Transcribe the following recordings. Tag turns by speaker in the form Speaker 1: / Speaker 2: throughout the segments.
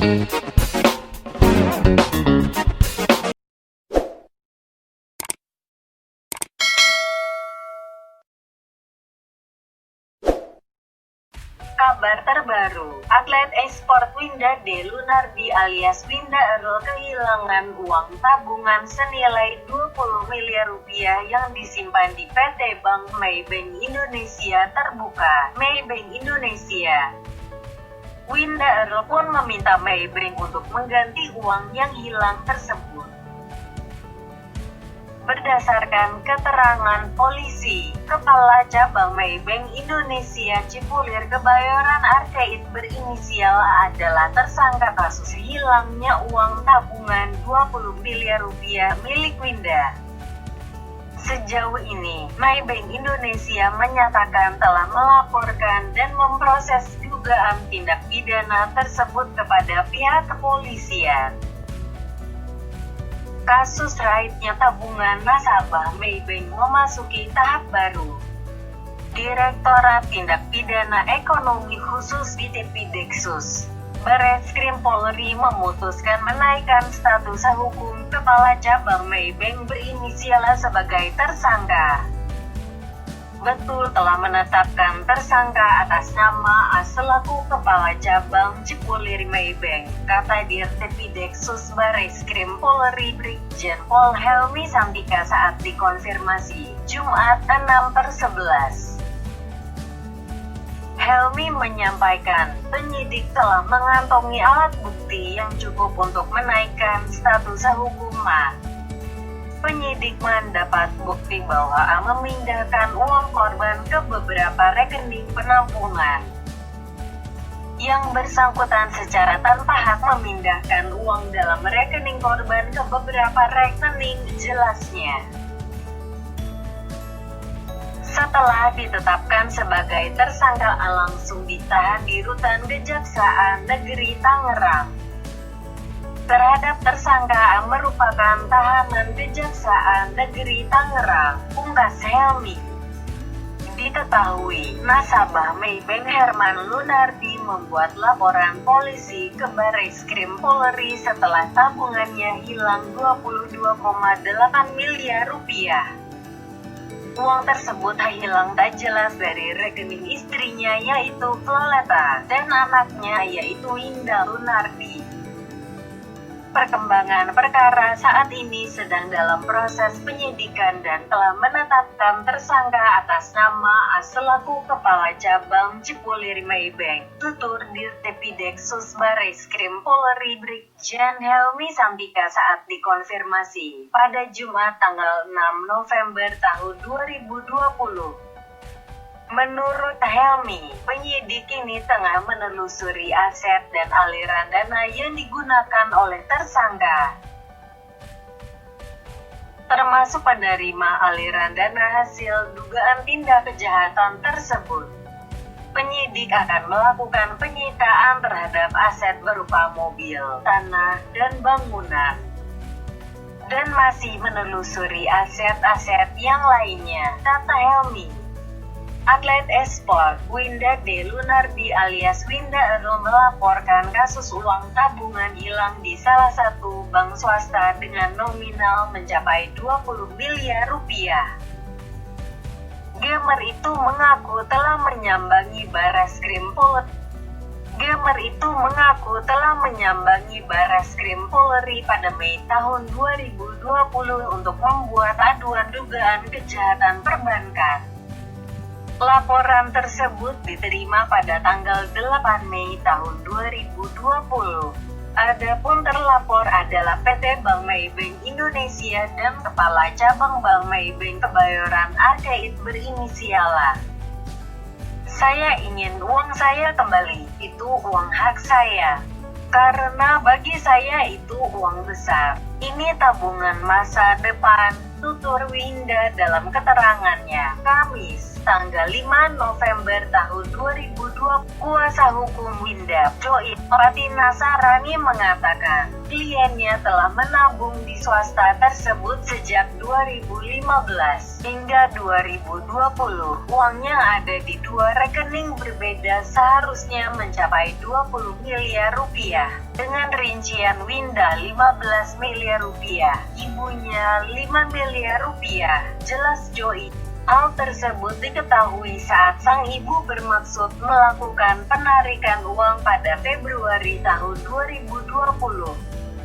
Speaker 1: Kabar terbaru, atlet e-sport Winda De Lunardi alias Winda Earl kehilangan uang tabungan senilai 20 miliar rupiah yang disimpan di PT Bank Maybank Indonesia Terbuka, Maybank Indonesia. Winda Earl pun meminta Maybank untuk mengganti uang yang hilang tersebut. Berdasarkan keterangan polisi, Kepala Cabang Maybank Indonesia Cipulir Kebayoran Arcade berinisial A adalah tersangka kasus hilangnya uang tabungan 20 miliar rupiah milik Winda. Sejauh ini, Maybank Indonesia menyatakan telah melaporkan dan memproses dugaan tindak pidana tersebut kepada pihak kepolisian. Kasus raibnya tabungan nasabah Maybank memasuki tahap baru. Direktorat Tindak Pidana Ekonomi Khusus (Ditpideksus) Barreskrim Polri memutuskan menaikkan status hukum Kepala Cabang Maybank berinisial A sebagai tersangka. Betul telah menetapkan tersangka atas nama A selaku Kepala Cabang Cipulir Maybank, kata Ditpideksus Barreskrim Polri Brigjen Pol Helmi Santika saat dikonfirmasi, Jumat 6/11. Helmi menyampaikan, penyidik telah mengantongi alat bukti yang cukup untuk menaikkan status hukum A. Penyidik mendapat bukti bahwa A memindahkan uang korban ke beberapa rekening penampungan. Yang bersangkutan secara tanpa hak memindahkan uang dalam rekening korban ke beberapa rekening, jelasnya. Setelah ditetapkan sebagai tersangka, A langsung ditahan di Rutan Kejaksaan Negeri Tangerang. Terhadap tersangka A merupakan tahanan Kejaksaan Negeri Tangerang, ungkas Helmi. Diketahui, nasabah Maybank Herman Lunardi membuat laporan polisi ke Barreskrim Polri setelah tabungannya hilang 22,8 miliar rupiah. Uang tersebut hilang tak jelas dari rekening istrinya yaitu Violeta dan anaknya yaitu Winda Lunardi. Perkembangan perkara saat ini sedang dalam proses penyidikan dan telah menetapkan tersangka atas nama A selaku Kepala Cabang Cipulir Maybank, tutur Ditpideksus Barreskrim Polri Brigjen Helmi Santika saat dikonfirmasi pada Jumat tanggal 6 November tahun 2020. Menurut Helmi, penyidik ini tengah menelusuri aset dan aliran dana yang digunakan oleh tersangka, termasuk penerima aliran dana hasil dugaan tindak kejahatan tersebut. Penyidik akan melakukan penyitaan terhadap aset berupa mobil, tanah, dan bangunan, dan masih menelusuri aset-aset yang lainnya, kata Helmi. Atlet e-sport Winda De Lunardi alias Winda Earl melaporkan kasus uang tabungan hilang di salah satu bank swasta dengan nominal mencapai 20 miliar rupiah. Gamer itu mengaku telah menyambangi Barreskrim Polri pada Mei tahun 2020 untuk membuat aduan dugaan kejahatan perbankan. Laporan tersebut diterima pada tanggal 8 Mei tahun 2020. Adapun terlapor adalah PT Bank Maybank Indonesia dan Kepala Cabang Bank Maybank Kebayoran Arcade berinisial A. Saya ingin uang saya kembali, itu uang hak saya. Karena bagi saya itu uang besar. Ini tabungan masa depan, tutur Winda dalam keterangannya, Kamis, tanggal 5 November tahun 2020. Kuasa hukum Winda, Joy Patina Sarani mengatakan, kliennya telah menabung di swasta tersebut sejak 2015 hingga 2020. Uangnya ada di dua rekening berbeda seharusnya mencapai 20 miliar rupiah. Dengan rincian Winda 15 miliar rupiah, ibunya 5 miliar rupiah, jelas Joy. Hal tersebut diketahui saat sang ibu bermaksud melakukan penarikan uang pada Februari tahun 2020.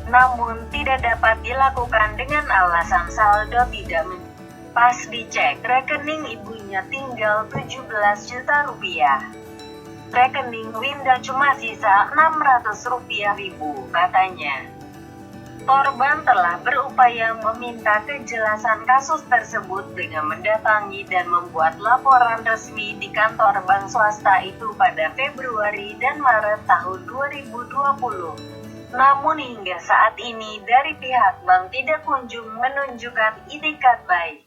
Speaker 1: Namun tidak dapat dilakukan dengan alasan saldo tidak pas dicek rekening ibunya tinggal 17 juta rupiah. Rekening Winda cuma sisa 600 rupiah ribu, katanya. Korban telah berupaya meminta kejelasan kasus tersebut dengan mendatangi dan membuat laporan resmi di kantor bank swasta itu pada Februari dan Maret tahun 2020. Namun hingga saat ini dari pihak bank tidak kunjung menunjukkan itikat baik.